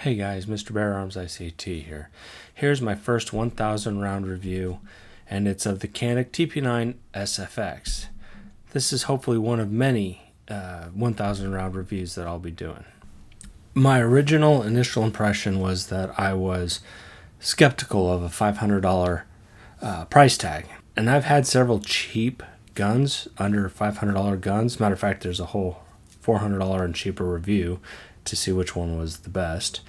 Hey guys, Mr. Bear Arms ICT here. Here's my first 1,000 round review, and it's of the Canik TP9 SFX. This is hopefully one of many 1,000 round reviews that I'll be doing. My original initial impression was that I was skeptical of a $500 price tag, and I've had several cheap guns, under $500 guns. Matter of fact, there's a whole $400 and cheaper review to see which one was the best.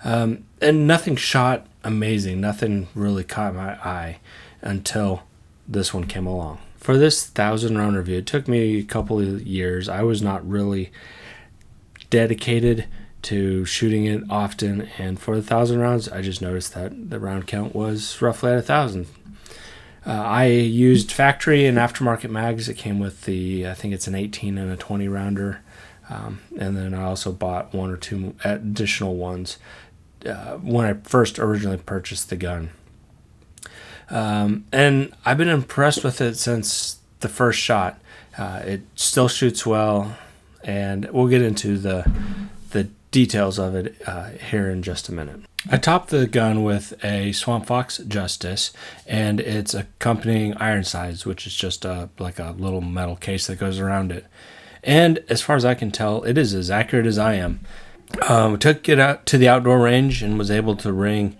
And nothing shot amazing. Nothing really caught my eye until this one came along. For this 1,000 round review, it took me a couple of years. I was not really dedicated to shooting it often, and for the 1,000 rounds, I just noticed that the round count was roughly at 1,000. I used factory and aftermarket mags. It came with I think it's an 18 and a 20 rounder. And then I also bought one or two additional ones when I first originally purchased the gun. And I've been impressed with it since the first shot. It still shoots well, and we'll get into the details of it here in just a minute. I topped the gun with a Swamp Fox Justice and its accompanying iron sights, which is just like a little metal case that goes around it. And as far as I can tell, it is as accurate as I am. Took it out to the outdoor range and was able to ring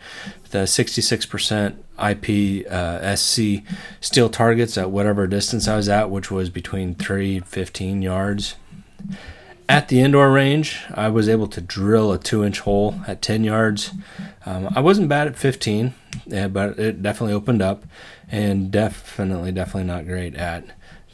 the 66% IP-SC steel targets at whatever distance I was at, which was between 3 and 15 yards. At the indoor range, I was able to drill a 2-inch hole at 10 yards. I wasn't bad at 15, but it definitely opened up, and definitely not great at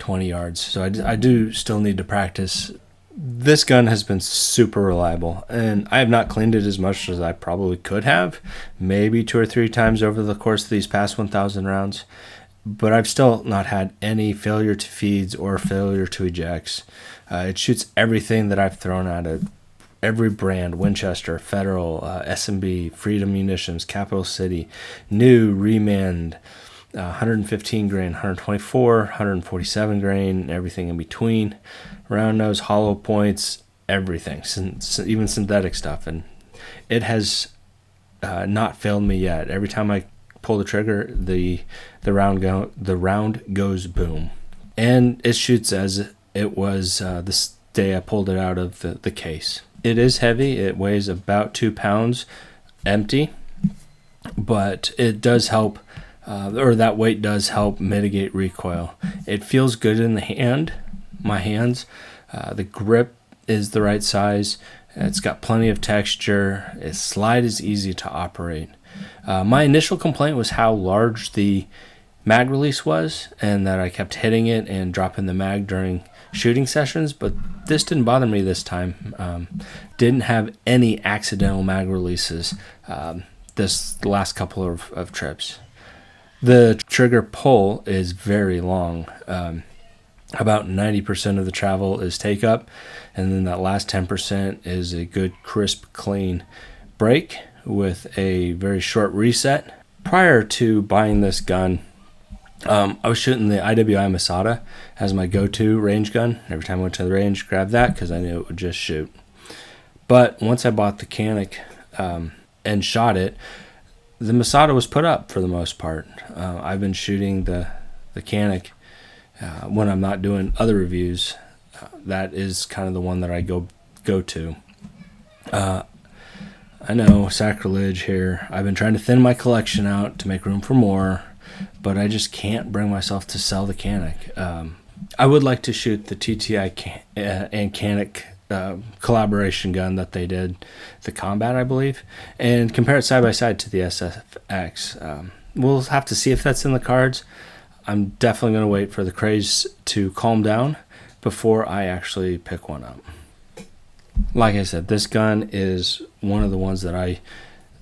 20 yards. So I do still need to practice. This gun has been super reliable, and I have not cleaned it as much as I probably could have, maybe 2 or 3 times over the course of these past 1,000 rounds, but I've still not had any failure to feeds or failure to ejects. It shoots everything that I've thrown at it. Every brand: Winchester, Federal, S&B, Freedom Munitions, Capital City, New, Remand, 115 grain, 124, 147 grain, everything in between, round nose, hollow points, everything, even synthetic stuff, and it has not failed me yet. Every time I pull the trigger, the round goes boom, and it shoots as it was this day I pulled it out of the case. It is heavy. It weighs about 2 pounds empty, but it does help. That weight does help mitigate recoil. It feels good in my hands. The grip is the right size. It's got plenty of texture. Its slide is easy to operate. My initial complaint was how large the mag release was, and that I kept hitting it and dropping the mag during shooting sessions, but this didn't bother me this time. Didn't have any accidental mag releases the last couple of trips. The trigger pull is very long. About 90% of the travel is take up, and then that last 10% is a good, crisp, clean break with a very short reset. Prior to buying this gun, I was shooting the IWI Masada as my go-to range gun. Every time I went to the range, grabbed that because I knew it would just shoot. But once I bought the Canik and shot it, the Masada was put up for the most part. I've been shooting the Canik when I'm not doing other reviews. That is kind of the one that I go to. I know, sacrilege here. I've been trying to thin my collection out to make room for more, but I just can't bring myself to sell the Canik. I would like to shoot the TTI and Canik collaboration gun that they did, the Combat, I believe, and compare it side by side to the SFX. We'll have to see if that's in the cards. I'm definitely going to wait for the craze to calm down before I actually pick one up. Like I said, this gun is one of the ones that I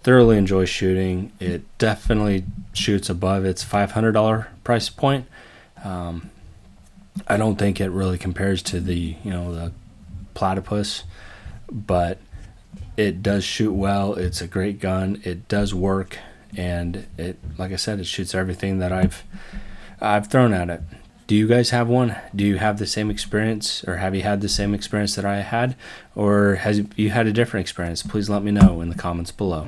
thoroughly enjoy shooting. It definitely shoots above its $500 price point. I don't think it really compares to the Platypus, but it does shoot well. It's a great gun. It does work, and it, like I said, it shoots everything that I've thrown at it. Do you guys have one? Do you have the same experience, or have you had the same experience that I had, or has you had a different experience? Please let me know in the comments below.